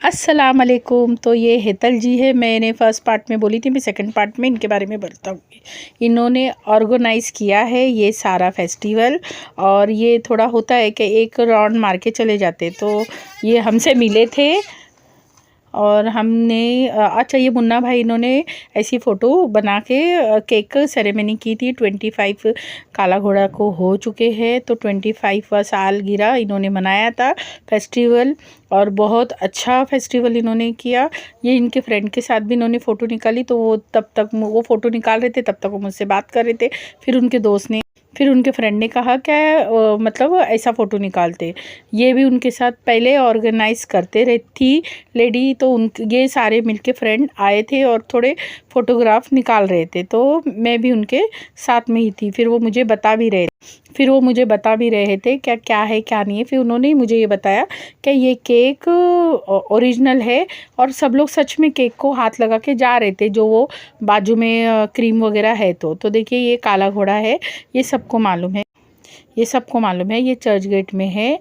अस्सलाम वालेकुम। तो ये हेतल जी है। मैंने फ़र्स्ट पार्ट में बोली थी, मैं सेकंड पार्ट में इनके बारे में बताऊँगी। इन्होंने ऑर्गेनाइज़ किया है ये सारा फेस्टिवल। और ये थोड़ा होता है कि एक राउंड मार के चले जाते। तो ये हमसे मिले थे और हमने अच्छा, ये मुन्ना भाई इन्होंने ऐसी फ़ोटो बना के केक सेरेमनी की थी। 25 काला घोड़ा को हो चुके हैं, तो 25वां साल गिरा इन्होंने मनाया था फेस्टिवल। और बहुत अच्छा फेस्टिवल इन्होंने किया। ये इनके फ्रेंड के साथ भी इन्होंने फ़ोटो निकाली, तो वो तब तक वो फ़ोटो निकाल रहे थे, तब तक वो मुझसे बात कर रहे थे। फिर उनके फ्रेंड ने कहा क्या मतलब ऐसा फ़ोटो निकालते। ये भी उनके साथ पहले ऑर्गेनाइज़ करते रहती थी लेडी। तो ये सारे मिलके फ्रेंड आए थे और थोड़े फ़ोटोग्राफ निकाल रहे थे, तो मैं भी उनके साथ में ही थी। फिर वो मुझे बता भी रहे थे क्या क्या है क्या नहीं है। फिर उन्होंने मुझे ये बताया कि ये केक ओरिजिनल है। और सब लोग सच में केक को हाथ लगा के जा रहे थे, जो वो बाजू में क्रीम वगैरह है। तो देखिए, ये काला घोड़ा है, ये सबको मालूम है। ये चर्च गेट में है।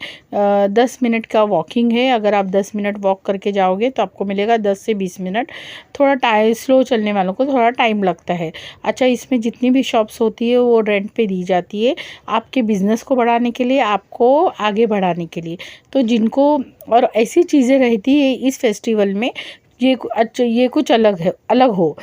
10 मिनट का वॉकिंग है। अगर आप 10 मिनट वॉक करके जाओगे तो आपको मिलेगा 10 से 20 मिनट। थोड़ा स्लो चलने वालों को थोड़ा टाइम लगता है। अच्छा, इसमें जितनी भी शॉप्स होती है वो रेंट पे दी जाती है, आपके बिज़नेस को बढ़ाने के लिए, आपको आगे बढ़ाने के लिए। तो जिनको और ऐसी चीज़ें रहती है इस फेस्टिवल में, ये कुछ अलग हो।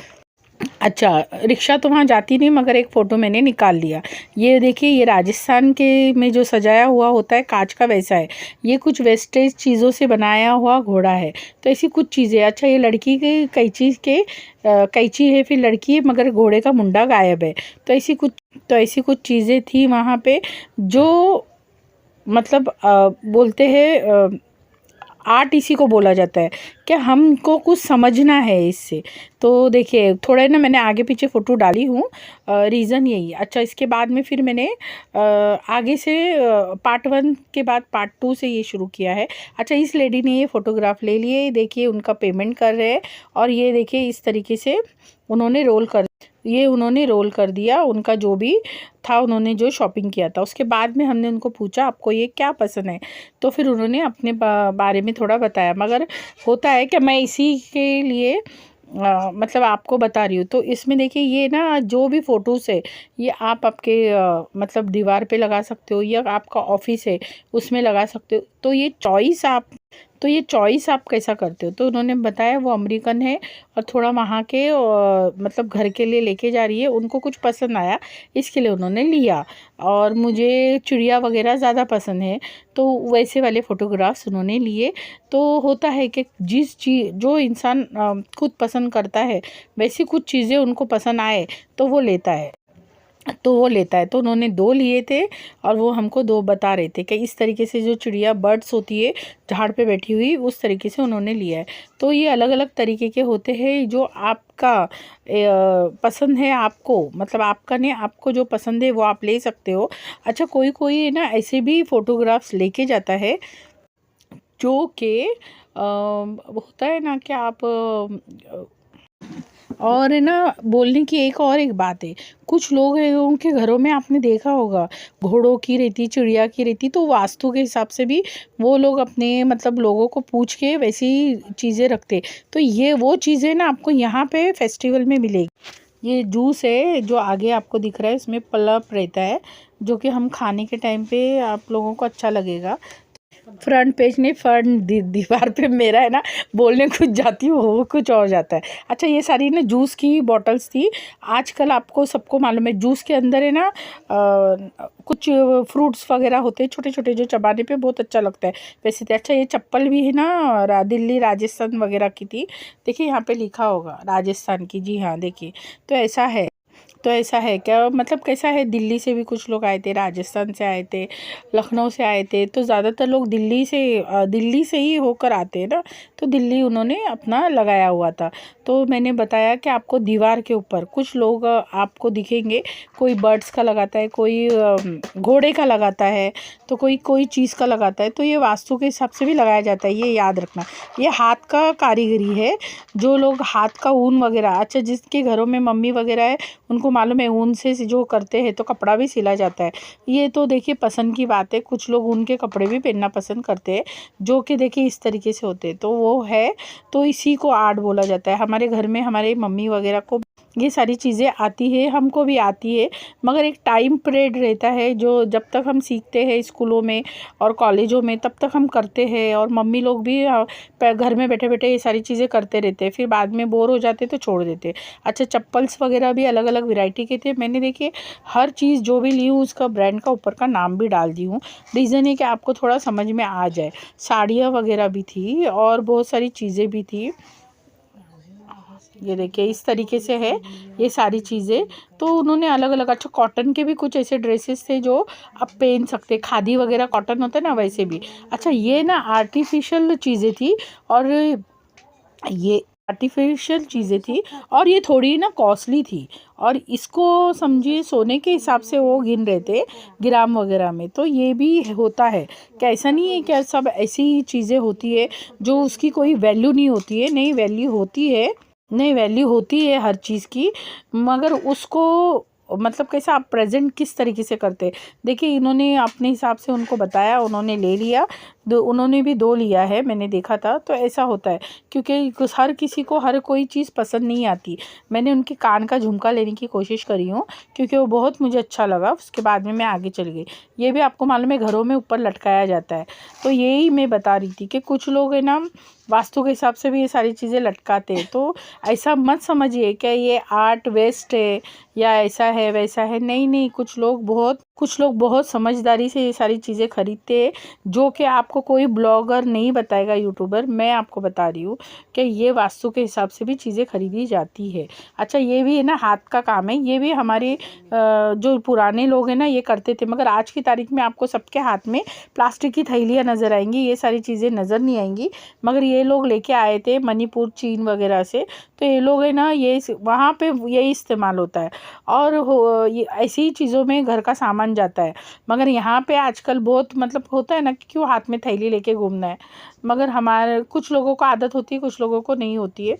अच्छा, रिक्शा तो वहाँ जाती नहीं, मगर एक फ़ोटो मैंने निकाल लिया। ये देखिए, ये राजस्थान के में जो सजाया हुआ होता है कांच का, वैसा है। ये कुछ वेस्टेज चीज़ों से बनाया हुआ घोड़ा है। तो ऐसी कुछ चीज़ें। अच्छा, ये लड़की के कैंची है, फिर लड़की है, मगर घोड़े का मुंडा गायब है। तो ऐसी कुछ चीज़ें थी वहाँ पे, जो मतलब बोलते हैं आर्ट इसी को बोला जाता है कि हमको कुछ समझना है इससे। तो देखिए, थोड़ा ना मैंने आगे पीछे फ़ोटो डाली हूँ, रीज़न यही। अच्छा, इसके बाद में फिर मैंने आगे से पार्ट 1 के बाद पार्ट 2 से ये शुरू किया है। अच्छा, इस लेडी ने ये फ़ोटोग्राफ ले लिए। देखिए, उनका पेमेंट कर रहे हैं। और ये देखिए, इस तरीके से उन्होंने रोल कर दिया उनका जो भी था, उन्होंने जो शॉपिंग किया था। उसके बाद में हमने उनको पूछा आपको ये क्या पसंद है, तो फिर उन्होंने अपने बारे में थोड़ा बताया। मगर होता है कि मैं इसी के लिए मतलब आपको बता रही हूँ। तो इसमें देखिए, ये ना जो भी फ़ोटोज़ है, ये आप आपके मतलब दीवार पे लगा सकते हो, या आपका ऑफिस है उसमें लगा सकते हो। तो ये चॉइस आप कैसा करते हो। तो उन्होंने बताया वो अमेरिकन है और थोड़ा वहाँ के मतलब घर के लिए लेके जा रही है, उनको कुछ पसंद आया इसके लिए उन्होंने लिया। और मुझे चिड़िया वगैरह ज़्यादा पसंद है, तो वैसे वाले फ़ोटोग्राफ्स उन्होंने लिए। तो होता है कि जो इंसान खुद पसंद करता है, वैसी कुछ चीज़ें उनको पसंद आए तो वो लेता है। तो उन्होंने 2 लिए थे और वो हमको 2 बता रहे थे कि इस तरीके से जो चिड़िया बर्ड्स होती है झाड़ पे बैठी हुई, उस तरीके से उन्होंने लिया है। तो ये अलग-अलग तरीके के होते हैं, जो आपका पसंद है, आपको मतलब आपका नहीं, आपको जो पसंद है वो आप ले सकते हो। अच्छा, कोई ना ऐसे भी फ़ोटोग्राफ्स लेके जाता है, जो कि होता है ना कि आप और है ना, बोलने की एक बात है। कुछ लोग हैं, उनके घरों में आपने देखा होगा घोड़ों की रहती, चिड़िया की रहती, तो वास्तु के हिसाब से भी वो लोग अपने मतलब लोगों को पूछ के वैसी चीज़ें रखते। तो ये वो चीज़ें ना आपको यहाँ पे फेस्टिवल में मिलेगी। ये जूस है जो आगे आपको दिख रहा है, इसमें पल्प रहता है, जो कि हम खाने के टाइम पे आप लोगों को अच्छा लगेगा। फ्रंट पेज नहीं, दीवार पे मेरा है ना, बोलने कुछ जाती हूँ वो कुछ और जाता है। अच्छा, ये सारी ना जूस की बॉटल्स थी। आजकल आपको सबको मालूम है, जूस के अंदर है ना कुछ फ्रूट्स वगैरह होते हैं छोटे छोटे, जो चबाने पे बहुत अच्छा लगता है वैसे तो। अच्छा, ये चप्पल भी है ना, दिल्ली राजस्थान वगैरह की थी। देखिए, यहाँ पे लिखा होगा राजस्थान की, जी हाँ, देखिए। तो ऐसा है क्या, मतलब कैसा है, दिल्ली से भी कुछ लोग आए थे, राजस्थान से आए थे, लखनऊ से आए थे। तो ज़्यादातर लोग दिल्ली से ही होकर आते हैं ना, तो दिल्ली उन्होंने अपना लगाया हुआ था। तो मैंने बताया कि आपको दीवार के ऊपर कुछ लोग आपको दिखेंगे, कोई बर्ड्स का लगाता है, कोई घोड़े का लगाता है, तो कोई चीज़ का लगाता है। तो ये वास्तु के हिसाब से भी लगाया जाता है, ये याद रखना। ये हाथ का कारीगरी है, जो लोग हाथ का ऊन वगैरह, अच्छा जिसके घरों में मम्मी वगैरह है, उनको मालूम है ऊन से जो करते हैं तो कपड़ा भी सिला जाता है। ये तो देखिए पसंद की बात है, कुछ लोग ऊन के कपड़े भी पहनना पसंद करते हैं जो कि देखिए इस तरीके से होते हैं, तो वो है, तो इसी को आर्ट बोला जाता है। हमारे घर में हमारे मम्मी वगैरह को ये सारी चीज़ें आती है, हमको भी आती है, मगर एक टाइम पीरियड रहता है जो जब तक हम सीखते हैं स्कूलों में और कॉलेजों में तब तक हम करते हैं, और मम्मी लोग भी घर में बैठे बैठे ये सारी चीज़ें करते रहते हैं, फिर बाद में बोर हो जाते तो छोड़ देते। अच्छा, चप्पल्स वगैरह भी अलग अलग वैरायटी के थे। मैंने देखिए हर चीज़ जो भी ली हूँ उसका ब्रांड का ऊपर का नाम भी डाल दी हूँ, रीज़न है कि आपको थोड़ा समझ में आ जाए। साड़ियाँ वगैरह भी थी और बहुत सारी चीज़ें भी थी। ये देखिए इस तरीके से है ये सारी चीज़ें, तो उन्होंने अलग अलग। अच्छा, कॉटन के भी कुछ ऐसे ड्रेसेस थे जो आप पहन सकते, खादी वगैरह कॉटन होता है ना वैसे भी। अच्छा, ये ना आर्टिफिशियल चीज़ें थी, और ये आर्टिफिशियल चीज़ें थी और ये थोड़ी ना कॉस्टली थी, और इसको समझिए सोने के हिसाब से वो गिन रहे थे ग्राम वगैरह में। तो ये भी होता है, क्या ऐसा नहीं है क्या सब ऐसी चीज़ें होती है जो उसकी कोई वैल्यू नहीं होती है? नहीं, वैल्यू होती है, नहीं वैल्यू होती है हर चीज़ की, मगर उसको मतलब कैसा आप प्रेजेंट किस तरीके से करते। देखिए इन्होंने अपने हिसाब से उनको बताया, उन्होंने ले लिया, उन्होंने भी 2 लिया है, मैंने देखा था। तो ऐसा होता है क्योंकि हर किसी को हर कोई चीज़ पसंद नहीं आती। मैंने उनके कान का झुमका लेने की कोशिश करी हूँ क्योंकि वो बहुत मुझे अच्छा लगा, उसके बाद में मैं आगे चल गई। ये भी आपको मालूम है घरों में ऊपर लटकाया जाता है, तो यही मैं बता रही थी कि कुछ लोग है ना वास्तु के हिसाब से भी ये सारी चीज़ें लटकाते हैं। तो ऐसा मत समझिए कि ये आर्ट वेस्ट है या ऐसा है वैसा है, नहीं नहीं, कुछ लोग बहुत समझदारी से ये सारी चीज़ें खरीदते हैं, जो कि आपको कोई ब्लॉगर नहीं बताएगा, यूट्यूबर। मैं आपको बता रही हूँ कि ये वास्तु के हिसाब से भी चीज़ें खरीदी जाती है। अच्छा, ये भी है ना हाथ का काम है, ये भी हमारे जो पुराने लोग हैं ना ये करते थे, मगर आज की तारीख में आपको सबके हाथ में प्लास्टिक की थैलियाँ नज़र आएंगी, ये सारी चीज़ें नज़र नहीं आएंगी। मगर ये लोग लेके आए थे मणिपुर, चीन वगैरह से, तो ये लोग है ना ये वहाँ पे यही इस्तेमाल होता है, और ये ऐसी चीज़ों में घर का सामान जाता है। मगर यहाँ पे आजकल बहुत मतलब होता है ना कि क्यों हाथ में थैली लेके घूमना है, मगर हमारे कुछ लोगों को आदत होती है, कुछ लोगों को नहीं होती है।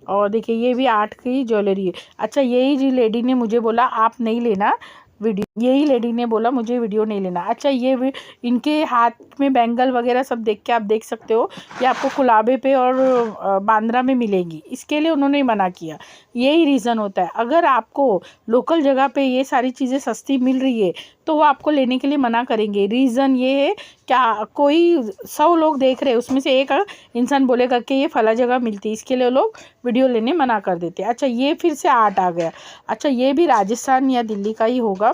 और देखिए ये भी आर्ट की ज्वेलरी है। अच्छा, यही जी लेडी ने मुझे बोला आप नहीं लेना वीडियो, यही लेडी ने बोला मुझे वीडियो नहीं लेना। अच्छा, ये इनके हाथ में बैंगल वगैरह सब देख के आप देख सकते हो, ये आपको कुलाबे पे और बांद्रा में मिलेंगी, इसके लिए उन्होंने मना किया। यही रीज़न होता है, अगर आपको लोकल जगह पे ये सारी चीज़ें सस्ती मिल रही है तो वो आपको लेने के लिए मना करेंगे। रीज़न ये है, क्या कोई 100 लोग देख रहे हैं उसमें से एक इंसान बोलेगा कि ये फला जगह मिलती है, इसके लिए लोग वीडियो लेने मना कर देते हैं। अच्छा, ये फिर से आर्ट आ गया। अच्छा, ये भी राजस्थान या दिल्ली का ही होगा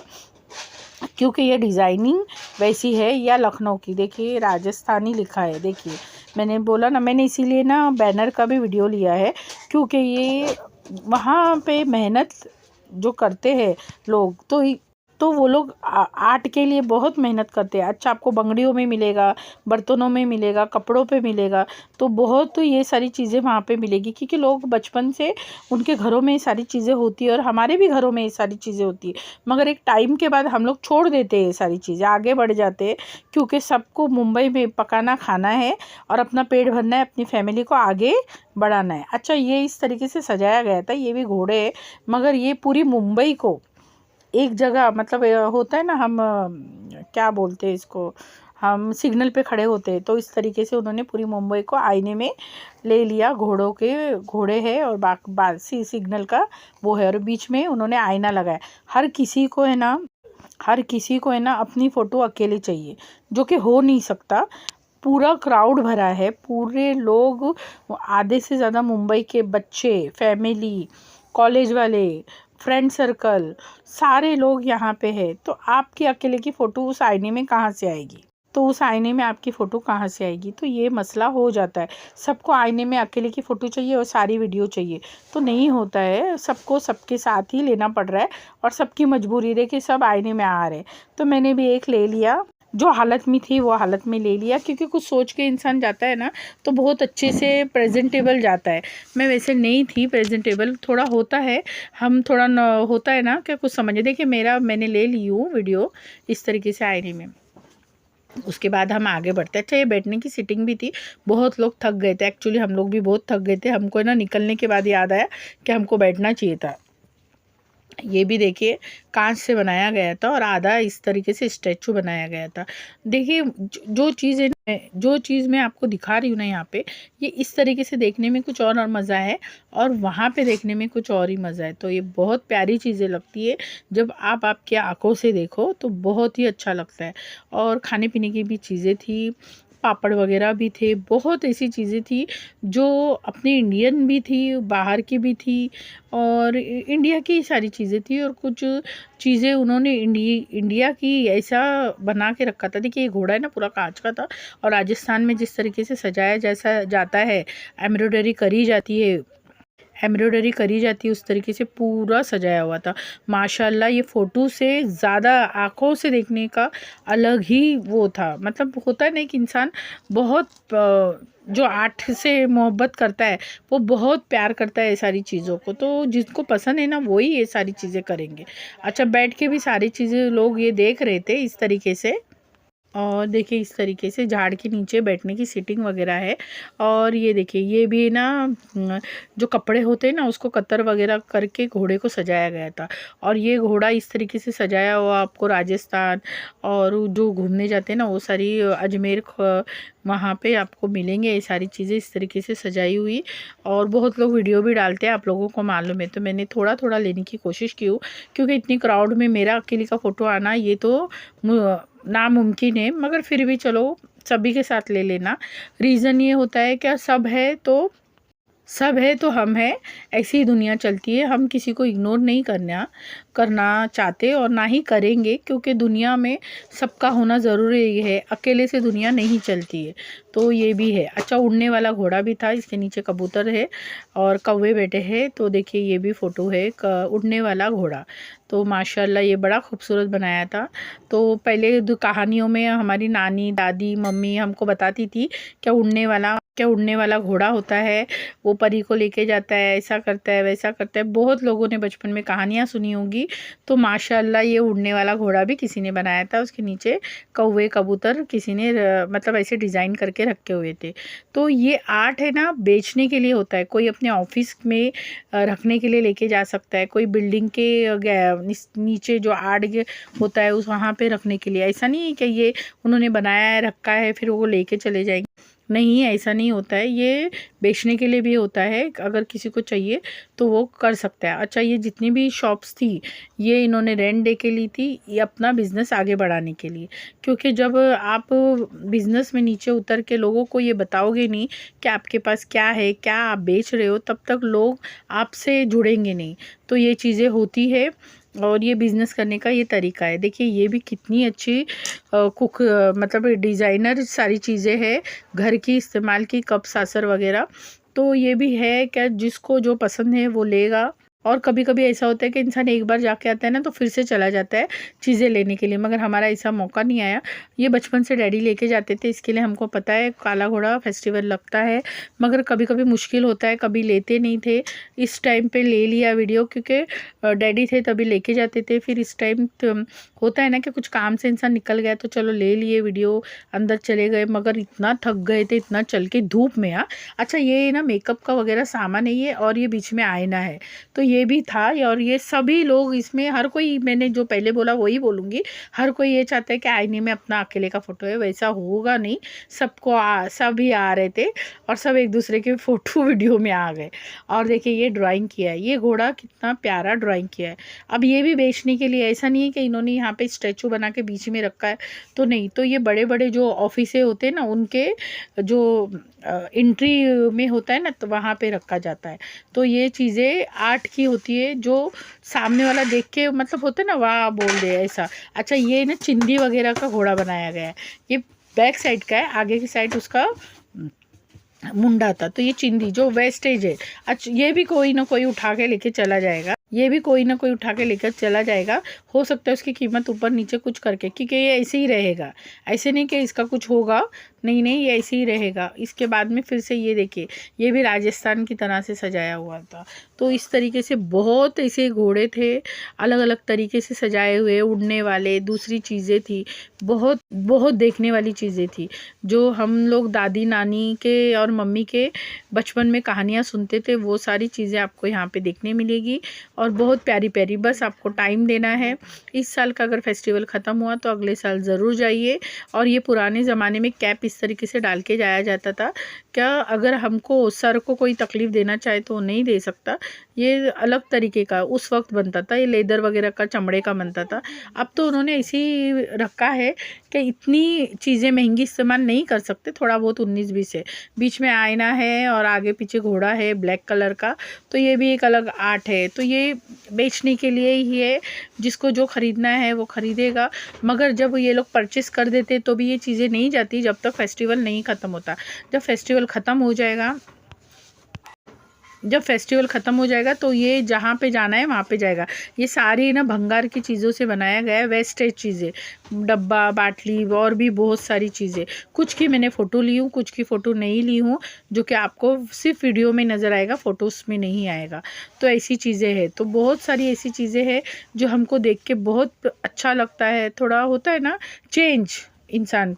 क्योंकि ये डिज़ाइनिंग वैसी है, या लखनऊ की। देखिए राजस्थानी लिखा है, देखिए मैंने बोला ना, मैंने इसीलिए ना बैनर का भी वीडियो लिया है क्योंकि ये वहाँ पे मेहनत जो करते हैं लोग, तो वो लोग आर्ट के लिए बहुत मेहनत करते हैं। अच्छा, आपको बंगड़ियों में मिलेगा, बर्तनों में मिलेगा, कपड़ों पे मिलेगा, तो बहुत तो ये सारी चीज़ें वहाँ पे मिलेगी क्योंकि लोग बचपन से उनके घरों में ये सारी चीज़ें होती है, और हमारे भी घरों में ये सारी चीज़ें होती है। मगर एक टाइम के बाद हम लोग छोड़ देते हैं ये सारी चीज़ें, आगे बढ़ जाते हैं क्योंकि सबको मुंबई में पकाना खाना है और अपना पेट भरना है, अपनी फैमिली को आगे बढ़ाना है। अच्छा, ये इस तरीके से सजाया गया था, ये भी घोड़े है, मगर ये पूरी मुंबई को एक जगह मतलब होता है ना, हम क्या बोलते हैं इसको, हम सिग्नल पे खड़े होते हैं, तो इस तरीके से उन्होंने पूरी मुंबई को आईने में ले लिया। घोड़े है और बासी सिग्नल का वो है, और बीच में उन्होंने आईना लगाया। हर किसी को है ना अपनी फ़ोटो अकेले चाहिए, जो कि हो नहीं सकता। पूरा क्राउड भरा है, पूरे लोग, आधे से ज़्यादा मुंबई के बच्चे, फैमिली, कॉलेज वाले, फ्रेंड सर्कल, सारे लोग यहाँ पे है। तो आपकी अकेले की फ़ोटो उस आईने में कहाँ से आएगी? तो उस आईने में आपकी फ़ोटो कहाँ से आएगी? तो ये मसला हो जाता है। सबको आईने में अकेले की फ़ोटो चाहिए और सारी वीडियो चाहिए, तो नहीं होता है। सबको सबके साथ ही लेना पड़ रहा है, और सबकी मजबूरी है कि सब आईने में आ रहे हैं। तो मैंने भी एक ले लिया, जो हालत में थी वो हालत में ले लिया, क्योंकि कुछ सोच के इंसान जाता है ना तो बहुत अच्छे से प्रेजेंटेबल जाता है। मैं वैसे नहीं थी प्रेजेंटेबल, थोड़ा होता है, हम थोड़ा होता है ना क्या कुछ समझे। देखिए मैंने ले ली हूँ वीडियो इस तरीके से आईने में। उसके बाद हम आगे बढ़ते हैं। अच्छा, ये बैठने की सीटिंग भी थी, बहुत लोग थक गए थे, एक्चुअली हम लोग भी बहुत थक गए थे। हमको ना निकलने के बाद याद आया कि हमको बैठना चाहिए था। ये भी देखिए कांच से बनाया गया था और आधा इस तरीके से स्टैचू बनाया गया था। देखिए जो चीज़ मैं आपको दिखा रही हूँ ना यहाँ पे, ये इस तरीके से देखने में कुछ और मज़ा है और वहाँ पे देखने में कुछ और ही मज़ा है। तो ये बहुत प्यारी चीज़ें लगती है जब आप आपकी आँखों से देखो तो बहुत ही अच्छा लगता है। और खाने पीने की भी चीज़ें थी, पापड़ वगैरह भी थे, बहुत ऐसी चीज़ें थी जो अपनी इंडियन भी थी, बाहर की भी थी और इंडिया की सारी चीज़ें थी और कुछ चीज़ें उन्होंने इंडिया की ऐसा बना के रखा था। देखिए ये घोड़ा है ना पूरा कांच का था और राजस्थान में जिस तरीके से सजाया जैसा जाता है, एम्ब्रॉयडरी करी जाती है उस तरीके से पूरा सजाया हुआ था। माशाल्लाह ये फ़ोटो से ज़्यादा आँखों से देखने का अलग ही वो था। मतलब होता है ना कि इंसान बहुत जो आर्ट से मोहब्बत करता है वो बहुत प्यार करता है ये सारी चीज़ों को, तो जिसको पसंद है ना वही ये सारी चीज़ें करेंगे। अच्छा बैठ के भी सारी चीज़ें लोग ये देख रहे थे इस तरीके से। और देखिए इस तरीके से झाड़ के नीचे बैठने की सीटिंग वगैरह है। और ये देखिए ये भी ना जो कपड़े होते हैं ना उसको कतर वगैरह करके घोड़े को सजाया गया था। और ये घोड़ा इस तरीके से सजाया हुआ आपको राजस्थान और जो घूमने जाते हैं ना वो सारी अजमेर वहाँ पे आपको मिलेंगे ये सारी चीज़ें इस तरीके से सजाई हुई। और बहुत लोग वीडियो भी डालते हैं, आप लोगों को मालूम है, तो मैंने थोड़ा थोड़ा लेने की कोशिश की हूँ क्योंकि इतनी क्राउड में मेरा अकेले का फ़ोटो आना ये तो नामुमकिन है, मगर फिर भी चलो सभी के साथ ले लेना। रीज़न ये होता है क्या सब है तो हम हैं, ऐसी ही दुनिया चलती है। हम किसी को इग्नोर नहीं करना चाहते और ना ही करेंगे क्योंकि दुनिया में सबका होना ज़रूरी है, अकेले से दुनिया नहीं चलती है। तो ये भी है। अच्छा उड़ने वाला घोड़ा भी था, इसके नीचे कबूतर है और कौवे बैठे हैं। तो देखिए ये भी फ़ोटो है उड़ने वाला घोड़ा। तो माशाल्लाह ये बड़ा खूबसूरत बनाया था। तो पहले कहानियों में हमारी नानी दादी मम्मी हमको बताती थी क्या उड़ने वाला घोड़ा होता है, वो परी को लेके जाता है, ऐसा करता है वैसा करता है। बहुत लोगों ने बचपन में कहानियाँ सुनी होंगी। तो माशाल्लाह ये उड़ने वाला घोड़ा भी किसी ने बनाया था, उसके नीचे कौवे कबूतर किसी ने मतलब ऐसे डिज़ाइन करके रखे हुए थे। तो ये आर्ट है ना बेचने के लिए होता है, कोई अपने ऑफिस में रखने के लिए लेके जा सकता है, कोई बिल्डिंग के नीचे जो आर्ट होता है उस वहाँ पे रखने के लिए। ऐसा नहीं है कि ये उन्होंने बनाया है रखा है फिर वो लेके चले जाएंगे, नहीं ऐसा नहीं होता है। ये बेचने के लिए भी होता है, अगर किसी को चाहिए तो वो कर सकता है। अच्छा ये जितनी भी शॉप्स थी ये इन्होंने रेंट दे के ली थी, ये अपना बिज़नेस आगे बढ़ाने के लिए। क्योंकि जब आप बिज़नेस में नीचे उतर के लोगों को ये बताओगे नहीं कि आपके पास क्या है, क्या आप बेच रहे हो, तब तक लोग आपसे जुड़ेंगे नहीं। तो ये चीज़ें होती है और ये बिज़नेस करने का ये तरीका है। देखिए ये भी कितनी अच्छी मतलब डिज़ाइनर सारी चीज़ें हैं घर की इस्तेमाल की, कप सासर वगैरह। तो ये भी है क्या जिसको जो पसंद है वो लेगा। और कभी कभी ऐसा होता है कि इंसान एक बार जाके आता है ना तो फिर से चला जाता है चीज़ें लेने के लिए, मगर हमारा ऐसा मौका नहीं आया। ये बचपन से डैडी लेके जाते थे, इसके लिए हमको पता है काला घोड़ा फेस्टिवल लगता है। मगर कभी कभी मुश्किल होता है, कभी लेते नहीं थे। इस टाइम पे ले लिया वीडियो क्योंकि डैडी थे तभी लेके जाते थे। फिर इस टाइम होता है ना कि कुछ काम से इंसान निकल गया तो चलो ले लिए वीडियो, अंदर चले गए, मगर इतना थक गए थे इतना चल के धूप में। हाँ अच्छा ये ना मेकअप का वगैरह सामान है ये, और ये बीच में आईना है तो ये भी था। और ये सभी लोग इसमें हर कोई, मैंने जो पहले बोला वही बोलूँगी, हर कोई ये चाहता है कि आईने में अपना अकेले का फ़ोटो है, वैसा होगा नहीं। सभी आ रहे थे और सब एक दूसरे के फ़ोटो वीडियो में आ गए। और देखिए ये ड्राइंग किया है, ये घोड़ा कितना प्यारा ड्राइंग किया है। अब ये भी बेचने के लिए, ऐसा नहीं है कि इन्होंने यहाँ पे स्टैचू बना के बीच में रखा है तो नहीं। तो ये बड़े बड़े जो ऑफिसे होते हैं ना उनके जो एंट्री में होता है ना तो वहाँ पे रखा जाता है। तो ये चीज़ें आर्ट की होती है जो सामने वाला देख के मतलब होता है ना वाह बोल दे ऐसा। अच्छा ये ना चिंदी वगैरह का घोड़ा बनाया गया है, ये बैक साइड का है, आगे की साइड उसका मुंडा था। तो ये चिंदी जो वेस्टेज है, अच्छा ये भी कोई ना कोई उठा के लेके चला जाएगा, ये भी कोई ना कोई उठा के लेकर चला जाएगा। हो सकता है उसकी कीमत ऊपर नीचे कुछ करके, क्योंकि ये ऐसे ही रहेगा, ऐसे नहीं कि इसका कुछ होगा नहीं नहीं, ये ऐसे ही रहेगा। इसके बाद में फिर से ये देखिए, ये भी राजस्थान की तरह से सजाया हुआ था। तो इस तरीके से बहुत ऐसे घोड़े थे, अलग अलग तरीके से सजाए हुए, उड़ने वाले, दूसरी चीज़ें थी, बहुत बहुत देखने वाली चीज़ें थी, जो हम लोग दादी नानी के और मम्मी के बचपन में कहानियाँ सुनते थे, वो सारी चीज़ें आपको यहाँ पे देखने मिलेगी। और बहुत प्यारी प्यारी, बस आपको टाइम देना है। इस साल का अगर फेस्टिवल ख़त्म हुआ तो अगले साल ज़रूर जाइए। और ये पुराने ज़माने में कैप इस तरीके से डाल के जाया जाता था। क्या अगर हमको सर को कोई तकलीफ़ देना चाहे तो नहीं दे सकता, ये अलग तरीके का उस वक्त बनता था, ये लेदर वगैरह का, चमड़े का बनता था। अब तो उन्होंने ऐसे ही रखा है कि इतनी चीज़ें महंगी इस्तेमाल नहीं कर सकते, थोड़ा बहुत 19-20 है। बीच में आईना है और आगे पीछे घोड़ा है ब्लैक कलर का, तो ये भी एक अलग आर्ट है। तो ये बेचने के लिए ही है, जिसको जो ख़रीदना है वो ख़रीदेगा। मगर जब ये लोग परचेस कर देते तो भी ये चीज़ें नहीं जाती जब तक फेस्टिवल नहीं ख़त्म होता। जब फेस्टिवल ख़त्म हो जाएगा, जब फेस्टिवल ख़त्म हो जाएगा तो ये जहाँ पे जाना है वहाँ पे जाएगा। ये सारी ना भंगार की चीज़ों से बनाया गया है, वेस्टेज चीज़ें, डब्बा बाटली और भी बहुत सारी चीज़ें। कुछ की मैंने फ़ोटो ली हूँ, कुछ की फ़ोटो नहीं ली हूँ, जो कि आपको सिर्फ वीडियो में नज़र आएगा, फ़ोटोज़ में नहीं आएगा। तो ऐसी चीज़ें हैं, तो बहुत सारी ऐसी चीज़ें हैं जो हमको देख के बहुत अच्छा लगता है। थोड़ा होता है ना चेंज इंसान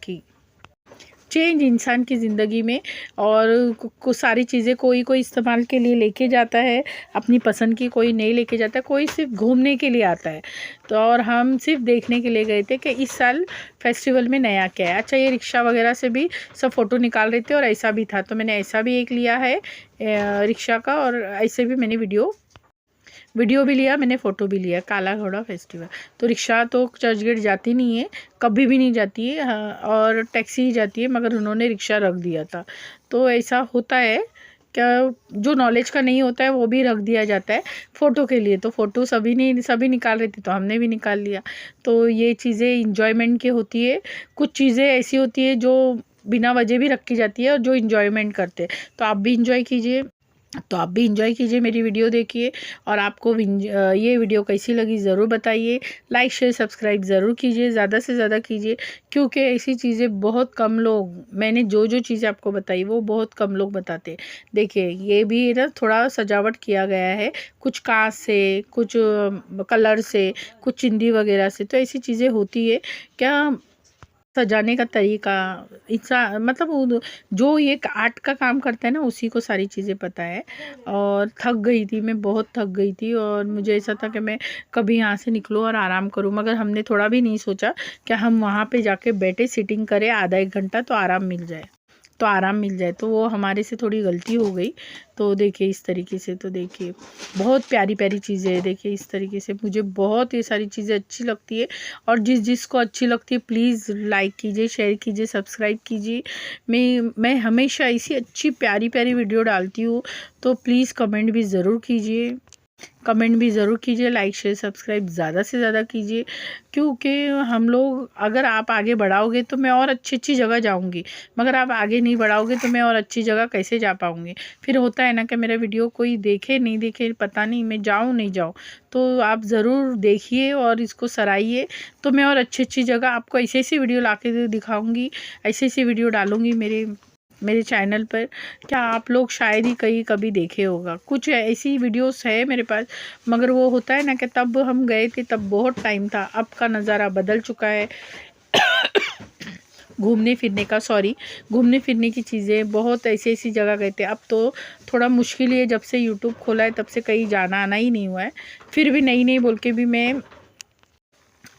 की ज़िंदगी में। और सारी चीज़ें कोई इस्तेमाल के लिए लेके जाता है अपनी पसंद की, कोई नहीं लेके जाता, कोई सिर्फ घूमने के लिए आता है। तो और हम सिर्फ देखने के लिए गए थे कि इस साल फेस्टिवल में नया क्या है। अच्छा, ये रिक्शा वगैरह से भी सब फ़ोटो निकाल रहे थे और ऐसा भी था, तो मैंने ऐसा भी एक लिया है रिक्शा का, और ऐसे भी मैंने वीडियो भी लिया, मैंने फ़ोटो भी लिया। काला घोड़ा फेस्टिवल, तो रिक्शा तो चर्चगेट जाती नहीं है, कभी भी नहीं जाती है, हाँ, और टैक्सी ही जाती है, मगर उन्होंने रिक्शा रख दिया था। तो ऐसा होता है क्या, जो नॉलेज का नहीं होता है वो भी रख दिया जाता है फ़ोटो के लिए। तो फ़ोटो सभी निकाल रहे थे तो हमने भी निकाल लिया। तो ये चीज़ें इंजॉयमेंट की होती है। कुछ चीज़ें ऐसी होती है जो बिना वजह भी रखी जाती है और जो इंजॉयमेंट करते हैं। तो आप भी इंजॉय कीजिए, मेरी वीडियो देखिए। और आपको ये वीडियो कैसी लगी ज़रूर बताइए। लाइक शेयर सब्सक्राइब ज़रूर कीजिए, ज़्यादा से ज़्यादा कीजिए, क्योंकि ऐसी चीज़ें बहुत कम लोग, मैंने जो चीज़ें आपको बताई वो बहुत कम लोग बताते हैं। देखिए, ये भी ना थोड़ा सजावट किया गया है, कुछ कांच से, कुछ कलर से, कुछ चिंदी वगैरह से। तो ऐसी चीज़ें होती है क्या, सजाने का तरीका, इंसान मतलब जो ये आर्ट का काम करता है ना, उसी को सारी चीज़ें पता है। और थक गई थी मैं, बहुत थक गई थी, और मुझे ऐसा था कि मैं कभी यहाँ से निकलूँ और आराम करूँ। मगर हमने थोड़ा भी नहीं सोचा कि हम वहाँ पे जाके बैठे सिटिंग करें आधा एक घंटा, तो आराम मिल जाए, तो वो हमारे से थोड़ी गलती हो गई। तो देखिए इस तरीके से, तो देखिए बहुत प्यारी प्यारी चीज़ें हैं। देखिए इस तरीके से मुझे बहुत ये सारी चीज़ें अच्छी लगती है। और जिसको अच्छी लगती है प्लीज़ लाइक कीजिए, शेयर कीजिए, सब्सक्राइब कीजिए। मैं हमेशा ऐसी अच्छी प्यारी प्यारी वीडियो डालती हूँ, तो प्लीज़ कमेंट भी ज़रूर कीजिए, लाइक शेयर सब्सक्राइब ज़्यादा से ज़्यादा कीजिए। क्योंकि हम लोग, अगर आप आगे बढ़ाओगे तो मैं और अच्छी जगह जाऊंगी, मगर आप आगे नहीं बढ़ाओगे तो मैं और अच्छी जगह कैसे जा पाऊंगी। फिर होता है ना कि मेरा वीडियो कोई देखे नहीं देखे, पता नहीं मैं जाऊँ नहीं जाऊँ। तो आप ज़रूर देखिए और इसको सराहिए, तो मैं और अच्छी जगह आपको ऐसी वीडियो ला के दिखाऊँगी, ऐसी वीडियो डालूँगी मेरे चैनल पर। क्या आप लोग शायद ही कभी देखे होगा। कुछ ऐसी वीडियोस है मेरे पास, मगर वो होता है ना कि तब हम गए थे तब बहुत टाइम था, अब का नज़ारा बदल चुका है। घूमने फिरने की चीज़ें बहुत ऐसी जगह गए थे। अब तो थोड़ा मुश्किल है, जब से यूट्यूब खोला है तब से कहीं जाना आना ही नहीं हुआ है। फिर भी नई बोल के भी मैं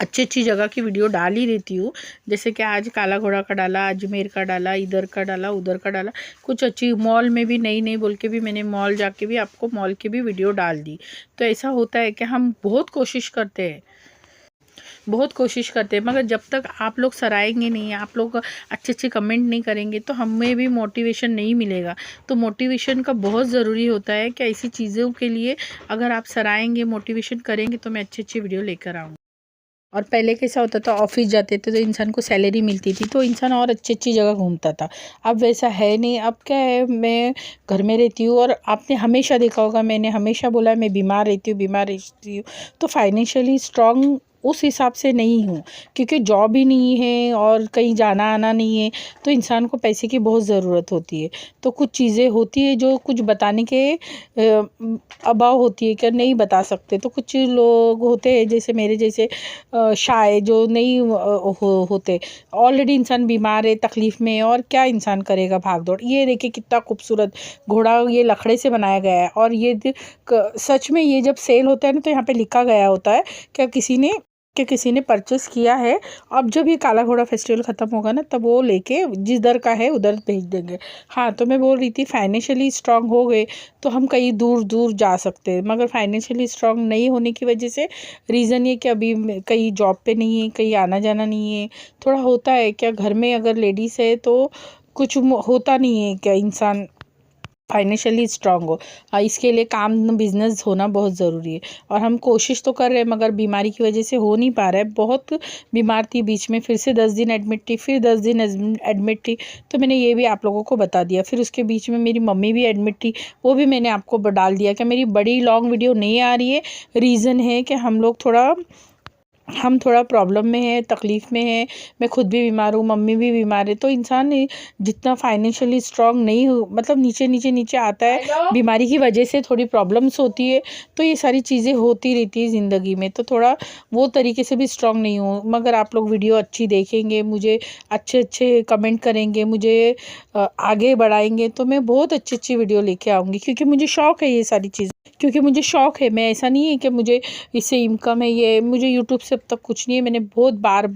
अच्छी जगह की वीडियो डाल ही देती हूँ। जैसे कि आज काला घोड़ा का डाला, अजमेर का डाला, इधर का डाला, उधर का डाला। कुछ अच्छी मॉल में भी नई बोल के भी मैंने मॉल जाके भी आपको मॉल की भी वीडियो डाल दी। तो ऐसा होता है कि हम बहुत कोशिश करते हैं, मगर जब तक आप लोग सराहेंगे नहीं, आप लोग अच्छे कमेंट नहीं करेंगे, तो हमें भी मोटिवेशन नहीं मिलेगा। तो मोटिवेशन का बहुत ज़रूरी होता है कि ऐसी चीज़ों के लिए अगर आप सराहेंगे, मोटिवेशन करेंगे, तो मैं अच्छी वीडियो लेकर आऊँगी। और पहले कैसा होता था, ऑफिस जाते थे तो इंसान को सैलरी मिलती थी, तो इंसान और अच्छी जगह घूमता था। अब वैसा है नहीं। अब क्या है, मैं घर में रहती हूँ, और आपने हमेशा देखा होगा, मैंने हमेशा बोला मैं बीमार रहती हूँ। तो फाइनेंशियली स्ट्रांग उस हिसाब से नहीं हूँ, क्योंकि जॉब ही नहीं है और कहीं जाना आना नहीं है, तो इंसान को पैसे की बहुत ज़रूरत होती है। तो कुछ चीज़ें होती है जो कुछ बताने के अभाव होती है, कि नहीं बता सकते। तो कुछ लोग होते हैं जैसे मेरे जैसे शाय, जो नहीं होते। ऑलरेडी इंसान बीमार है, तकलीफ़ में है, और क्या इंसान करेगा भाग दौड़। ये देखिए कितना खूबसूरत घोड़ा ये लकड़े से बनाया गया है। और ये सच में ये जब सेल होता है ना, तो यहाँ पे लिखा गया होता है किसी ने परचेस किया है। अब जब ये काला घोड़ा फेस्टिवल ख़त्म होगा ना, तब वो लेके जिस दर का है उधर भेज देंगे। हाँ, तो मैं बोल रही थी फाइनेंशियली स्ट्रांग हो गए तो हम कहीं दूर दूर जा सकते हैं, मगर फाइनेंशियली स्ट्रांग नहीं होने की वजह से रीज़न ये कि अभी कहीं जॉब पे नहीं है, कहीं आना जाना नहीं है। थोड़ा होता है क्या, घर में अगर लेडीज़ है तो कुछ होता नहीं है क्या इंसान फाइनेंशियली स्ट्रांग हो। इसके लिए काम बिजनेस होना बहुत ज़रूरी है। और हम कोशिश तो कर रहे हैं, मगर बीमारी की वजह से हो नहीं पा रहा है। बहुत बीमार थी बीच में, फिर से 10 दिन एडमिट थी, फिर 10 दिन एडमिट थी, तो मैंने ये भी आप लोगों को बता दिया। फिर उसके बीच में मेरी मम्मी भी एडमिट थी, वो भी मैंने आपको डाल दिया। कि मेरी बड़ी लॉन्ग वीडियो नहीं आ रही है, रीज़न है कि हम थोड़ा प्रॉब्लम में है, तकलीफ़ में है। मैं खुद भी बीमार हूँ, मम्मी भी बीमार है। तो इंसान जितना फाइनेंशियली स्ट्रांग नहीं हो, मतलब नीचे आता है, बीमारी की वजह से थोड़ी प्रॉब्लम्स होती है। तो ये सारी चीज़ें होती रहती है ज़िंदगी में, तो थोड़ा वो तरीके से भी स्ट्रांग नहीं हूँ। मगर आप लोग वीडियो अच्छी देखेंगे, मुझे अच्छे कमेंट करेंगे, मुझे आगे बढ़ाएंगे, तो मैं बहुत अच्छी वीडियो लेके आऊँगी। क्योंकि मुझे शौक़ है ये सारी चीज़, क्योंकि मुझे शौक़ है। मैं ऐसा नहीं है कि मुझे इससे इनकम है, ये मुझे यूट्यूब से अब तक कुछ नहीं है। मैंने बहुत बार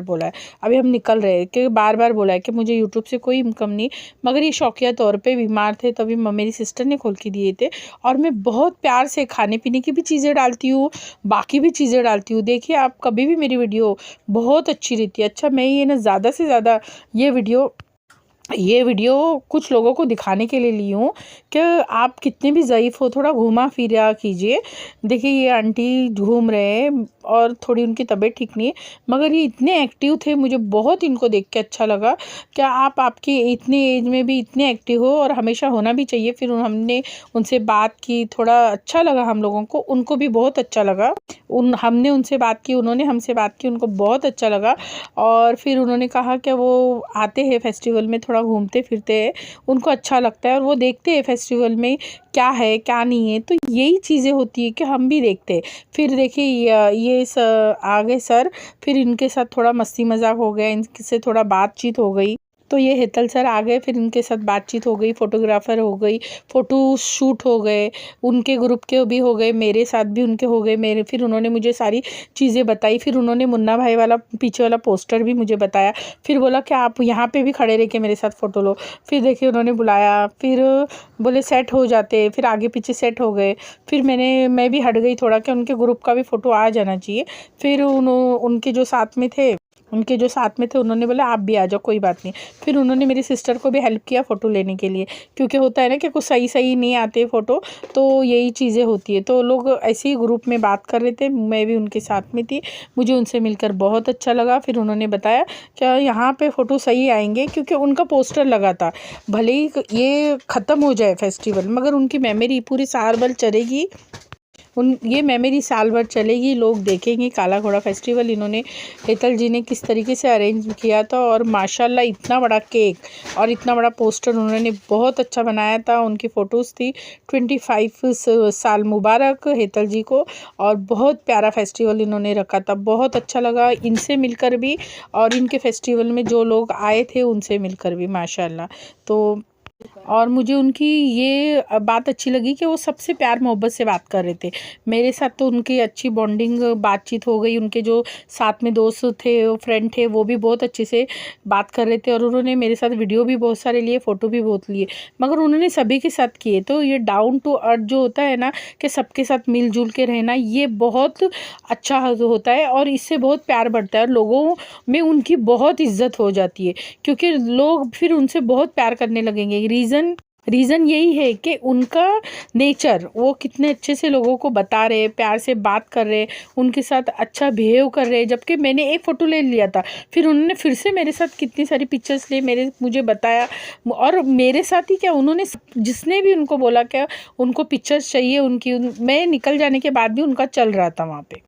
बोला है, अभी हम निकल रहे हैं कि बार बोला है कि मुझे यूट्यूब से कोई इनकम नहीं। मगर ये शौकिया तौर पे बीमार थे, तभी मेरी सिस्टर ने खोल के दिए थे। और मैं बहुत प्यार से खाने पीने की भी चीज़ें डालती हूँ, बाकी भी चीज़ें डालती हूँ। देखिए आप कभी भी मेरी वीडियो बहुत अच्छी रहती है। अच्छा, मैं ये ना ज़्यादा से ज़्यादा ये वीडियो कुछ लोगों को दिखाने के लिए ली हूँ कि आप कितने भी ज़ईफ़ हो, थोड़ा घूमा फिरा कीजिए। देखिए ये आंटी घूम रहे हैं और थोड़ी उनकी तबीयत ठीक नहीं है, मगर ये इतने एक्टिव थे, मुझे बहुत इनको देख के अच्छा लगा। क्या आप आपकी इतनी एज में भी इतने एक्टिव हो, और हमेशा होना भी चाहिए। फिर हमने उनसे बात की, थोड़ा अच्छा लगा हम लोगों को, उनको भी बहुत अच्छा लगा। हमने उनसे बात की, उन्होंने हमसे बात की, उनको बहुत अच्छा लगा। और फिर उन्होंने कहा कि वो आते हैं फेस्टिवल में, थोड़ा घूमते फिरते हैं, उनको अच्छा लगता है, और वो देखते हैं फेस्टिवल में क्या है क्या नहीं है। तो यही चीज़ें होती है कि हम भी देखते हैं। फिर देखिए ये आ गए सर, फिर इनके साथ थोड़ा मस्ती मजाक हो गया, इनसे थोड़ा बातचीत हो गई। तो ये हेतल सर आ गए, फिर इनके साथ बातचीत हो गई, फ़ोटोग्राफ़र हो गई, फ़ोटो शूट हो गए, उनके ग्रुप के भी हो गए, मेरे साथ भी उनके हो गए। फिर उन्होंने मुझे सारी चीज़ें बताई। फिर उन्होंने मुन्ना भाई वाला पीछे वाला पोस्टर भी मुझे बताया। फिर बोला कि आप यहाँ पे भी खड़े रह के मेरे साथ फ़ोटो लो। फिर देखिए उन्होंने बुलाया, फिर बोले सेट हो जाते, फिर आगे पीछे सेट हो गए। फिर मैं भी हट गई थोड़ा, कि उनके ग्रुप का भी फ़ोटो आ जाना चाहिए। फिर उनके जो साथ में थे उन्होंने बोला आप भी आ जाओ, कोई बात नहीं। फिर उन्होंने मेरी सिस्टर को भी हेल्प किया फ़ोटो लेने के लिए, क्योंकि होता है ना कि कुछ सही नहीं आते फ़ोटो, तो यही चीज़ें होती है। तो लोग ऐसे ही ग्रुप में बात कर रहे थे, मैं भी उनके साथ में थी, मुझे उनसे मिलकर बहुत अच्छा लगा। फिर उन्होंने बताया क्या यहाँ पे फ़ोटो सही आएंगे, क्योंकि उनका पोस्टर लगा था। भले ही ये ख़त्म हो जाए फेस्टिवल, मगर उनकी मेमोरी पूरी साल भर चलेगी, ये मेमोरी साल भर चलेगी, लोग देखेंगे काला घोड़ा फेस्टिवल इन्होंने हेतल जी ने किस तरीके से अरेंज किया था। और माशाल्लाह इतना बड़ा केक और इतना बड़ा पोस्टर उन्होंने बहुत अच्छा बनाया था। उनकी फ़ोटोज़ थी। 25 साल मुबारक हेतल जी को, और बहुत प्यारा फेस्टिवल इन्होंने रखा था। बहुत अच्छा लगा इनसे मिलकर भी, और इनके फेस्टिवल में जो लोग आए थे उनसे मिलकर भी माशाल्लाह। तो और मुझे उनकी ये बात अच्छी लगी कि वो सबसे प्यार मोहब्बत से बात कर रहे थे। मेरे साथ तो उनकी अच्छी बॉन्डिंग बातचीत हो गई। उनके जो साथ में दोस्त थे, फ्रेंड थे, वो भी बहुत अच्छे से बात कर रहे थे। और उन्होंने मेरे साथ वीडियो भी बहुत सारे लिए, फ़ोटो भी बहुत लिए, मगर उन्होंने सभी के साथ किए। तो ये डाउन टू अर्थ जो होता है ना, कि सबके साथ मिलजुल के रहना, ये बहुत अच्छा होता है, और इससे बहुत प्यार बढ़ता है, और लोगों में उनकी बहुत इज्जत हो जाती है, क्योंकि लोग फिर उनसे बहुत प्यार करने लगेंगे। रीज़न यही है कि उनका नेचर, वो कितने अच्छे से लोगों को बता रहे, प्यार से बात कर रहे, उनके साथ अच्छा बिहेव कर रहे। जबकि मैंने एक फ़ोटो ले लिया था, फिर उन्होंने फिर से मेरे साथ कितनी सारी पिक्चर्स लिए, मुझे बताया। और मेरे साथ ही क्या, उन्होंने जिसने भी उनको बोला क्या उनको पिक्चर्स चाहिए उनकी, मैं निकल जाने के बाद भी उनका चल रहा था वहाँ पे।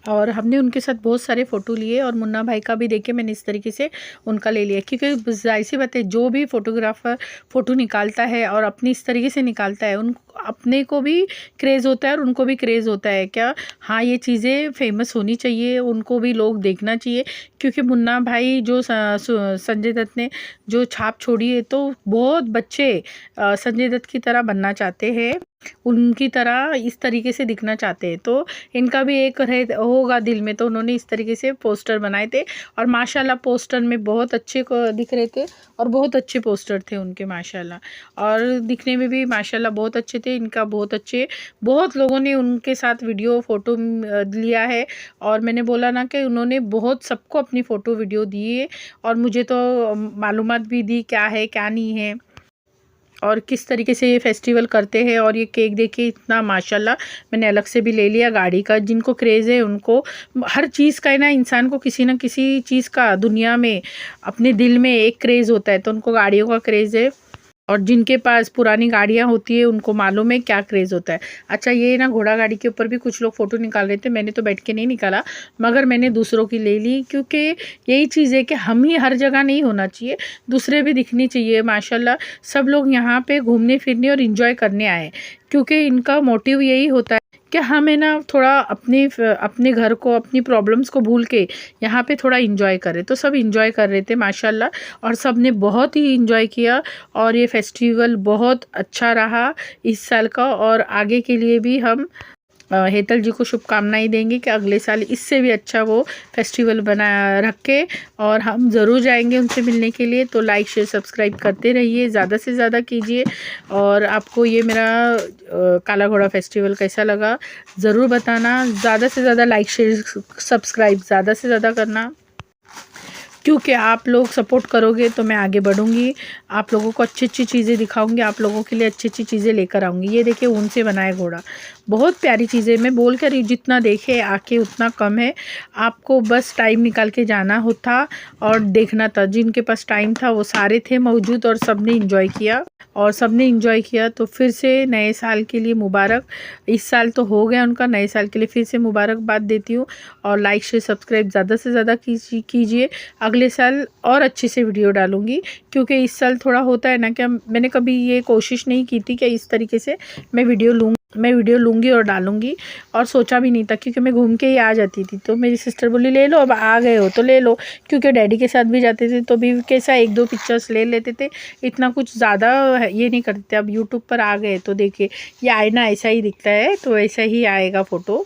और हमने उनके साथ बहुत सारे फ़ोटो लिए और मुन्ना भाई का भी देखे मैंने इस तरीके से उनका ले लिया, क्योंकि जाहिर सी बात है जो भी फ़ोटोग्राफ़र फ़ोटो निकालता है और अपनी इस तरीके से निकालता है, उन अपने को भी क्रेज़ होता है और उनको भी क्रेज़ होता है क्या हाँ ये चीज़ें फेमस होनी चाहिए, उनको भी लोग देखना चाहिए। क्योंकि मुन्ना भाई जो संजय दत्त ने जो छाप छोड़ी है, तो बहुत बच्चे संजय दत्त की तरह बनना चाहते हैं, उनकी तरह इस तरीके से दिखना चाहते हैं। तो इनका भी एक रहे होगा दिल में, तो उन्होंने इस तरीके से पोस्टर बनाए थे और माशाल्लाह पोस्टर में बहुत अच्छे को दिख रहे थे और बहुत अच्छे पोस्टर थे उनके माशाल्लाह, और दिखने में भी माशाल्लाह बहुत अच्छे थे। इनका बहुत अच्छे, बहुत लोगों ने उनके साथ वीडियो फ़ोटो लिया है और मैंने बोला ना कि उन्होंने बहुत सबको अपनी फ़ोटो वीडियो दी है और मुझे तो मालूमात भी दी क्या है क्या नहीं है और किस तरीके से ये फेस्टिवल करते हैं। और ये केक देखिए इतना माशाल्लाह, मैंने अलग से भी ले लिया गाड़ी का। जिनको क्रेज़ है उनको हर चीज़ का है ना, इंसान को किसी न किसी चीज़ का दुनिया में अपने दिल में एक क्रेज़ होता है, तो उनको गाड़ियों का क्रेज़ है और जिनके पास पुरानी गाड़ियाँ होती है उनको मालूम है क्या क्रेज़ होता है। अच्छा ये ना घोड़ा गाड़ी के ऊपर भी कुछ लोग फ़ोटो निकाल रहे थे, मैंने तो बैठ के नहीं निकाला मगर मैंने दूसरों की ले ली, क्योंकि यही चीज़ है कि हम ही हर जगह नहीं होना चाहिए, दूसरे भी दिखनी चाहिए। माशाल्लाह सब लोग यहाँ पे घूमने फिरने और इन्जॉय करने आए, क्योंकि इनका मोटिव यही होता है कि हमें ना थोड़ा अपने घर को, अपनी प्रॉब्लम्स को भूल के यहाँ पे थोड़ा इन्जॉय करें। तो सब इन्जॉय कर रहे थे माशाल्लाह और सब ने बहुत ही इन्जॉय किया और ये फेस्टिवल बहुत अच्छा रहा इस साल का। और आगे के लिए भी हम हेतल जी को शुभकामनाएं देंगे कि अगले साल इससे भी अच्छा वो फेस्टिवल बना रखे और हम ज़रूर जाएंगे उनसे मिलने के लिए। तो लाइक शेयर सब्सक्राइब करते रहिए, ज़्यादा से ज़्यादा कीजिए। और आपको ये मेरा काला घोड़ा फेस्टिवल कैसा लगा ज़रूर बताना। ज़्यादा से ज़्यादा लाइक शेयर सब्सक्राइब ज़्यादा से ज़्यादा करना, क्योंकि आप लोग सपोर्ट करोगे तो मैं आगे बढ़ूँगी, आप लोगों को अच्छी अच्छी चीज़ें दिखाऊंगी, आप लोगों के लिए अच्छी अच्छी चीज़ें लेकर आऊँगी। ये देखिए ऊन से बनाया घोड़ा, बहुत प्यारी चीज़ें। मैं बोल कर जितना देखे आके उतना कम है, आपको बस टाइम निकाल के जाना होता और देखना था। जिनके पास टाइम था वो सारे थे मौजूद और सब ने इंजॉय किया और सब ने इंजॉय किया। तो फिर से नए साल के लिए मुबारक। इस साल तो हो गया उनका, नए साल के लिए फिर से मुबारकबाद देती हूँ। और लाइक शेयर सब्सक्राइब ज़्यादा से ज़्यादा कीजिए। अगले साल और अच्छे से वीडियो डालूँगी, क्योंकि इस साल थोड़ा होता है ना कि मैंने कभी ये कोशिश नहीं की थी कि इस तरीके से मैं वीडियो लूँगी और डालूँगी, और सोचा भी नहीं था, क्योंकि मैं घूम के ही आ जाती थी। तो मेरी सिस्टर बोली ले लो, अब आ गए हो तो ले लो, क्योंकि डैडी के साथ भी जाते थे तो भी कैसा 1-2 पिक्चर्स ले लेते थे, इतना कुछ ज़्यादा ये नहीं करते थे। अब यूट्यूब पर आ गए तो देखिए ये आईना ऐसा ही दिखता है, तो ऐसा ही आएगा फ़ोटो।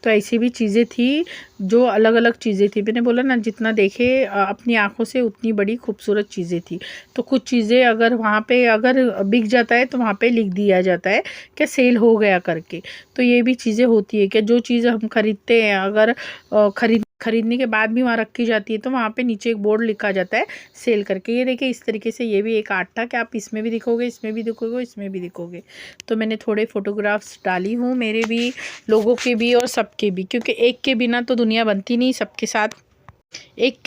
तो ऐसी भी चीज़ें थी जो अलग अलग चीज़ें थी। मैंने बोला ना जितना देखे अपनी आँखों से उतनी बड़ी खूबसूरत चीज़ें थी। तो कुछ चीज़ें अगर वहाँ पे अगर बिक जाता है तो वहाँ पे लिख दिया जाता है कि सेल हो गया करके। तो ये भी चीज़ें होती है कि जो चीज़ हम खरीदते हैं अगर खरीदने के बाद भी वहाँ रखी जाती है तो वहाँ पे नीचे एक बोर्ड लिखा जाता है सेल करके। ये देखिए इस तरीके से ये भी एक आर्ट था कि आप इसमें भी दिखोगे, इसमें भी दिखोगे, इसमें भी दिखोगे। तो मैंने थोड़े फ़ोटोग्राफ्स डाली हूँ, मेरे भी, लोगों के भी और सबके भी, क्योंकि एक के बिना तो दुनिया बनती नहीं। सबके साथ एक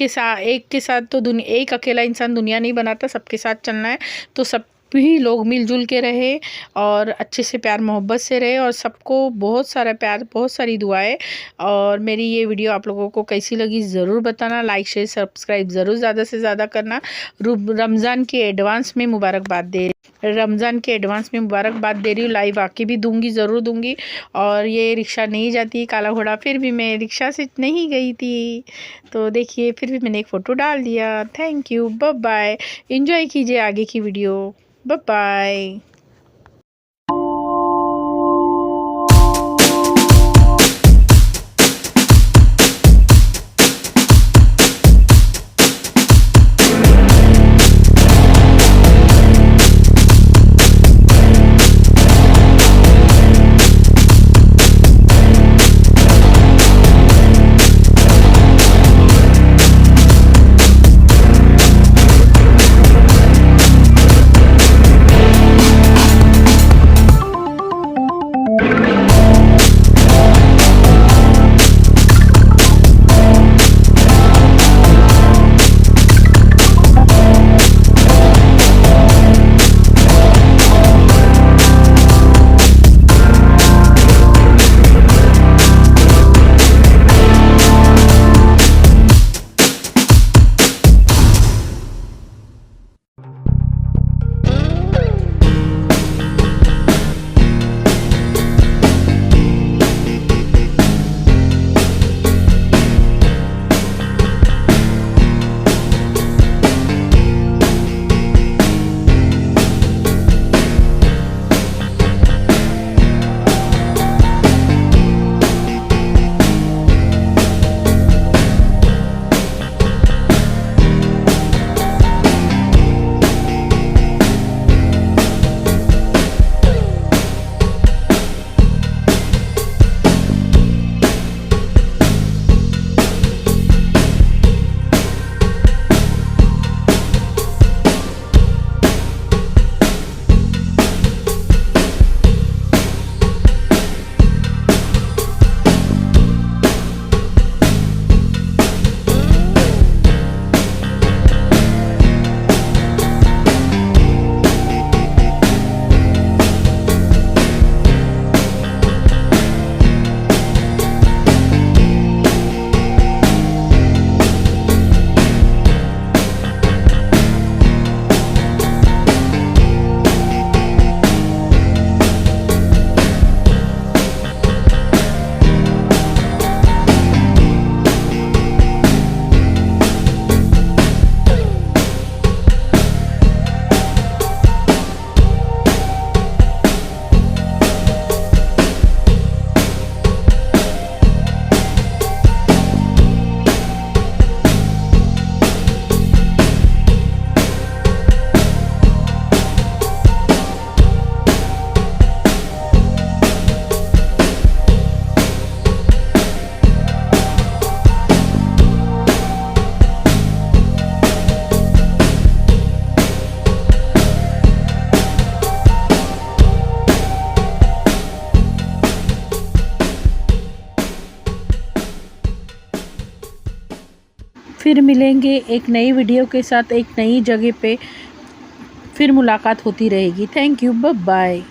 के साथ तो दुनिया, एक अकेला इंसान दुनिया नहीं बनाता, सबके साथ चलना है। तो सब भी लोग मिलजुल के रहे और अच्छे से प्यार मोहब्बत से रहे और सबको बहुत सारा प्यार, बहुत सारी दुआएं। और मेरी ये वीडियो आप लोगों को कैसी लगी ज़रूर बताना, लाइक शेयर सब्सक्राइब ज़रूर ज़्यादा से ज़्यादा करना। रमज़ान के एडवांस में मुबारकबाद दे रही हूँ। लाइव आके भी दूंगी, ज़रूर दूंगी। और ये रिक्शा नहीं जाती काला घोड़ा, फिर भी मैं रिक्शा से नहीं गई थी, तो देखिए फिर भी मैंने एक फ़ोटो डाल दिया। Thank you, bye bye, enjoy कीजिए आगे की वीडियो। Bye bye. फिर मिलेंगे एक नई वीडियो के साथ, एक नई जगह पे फिर मुलाकात होती रहेगी। Thank you, bye bye.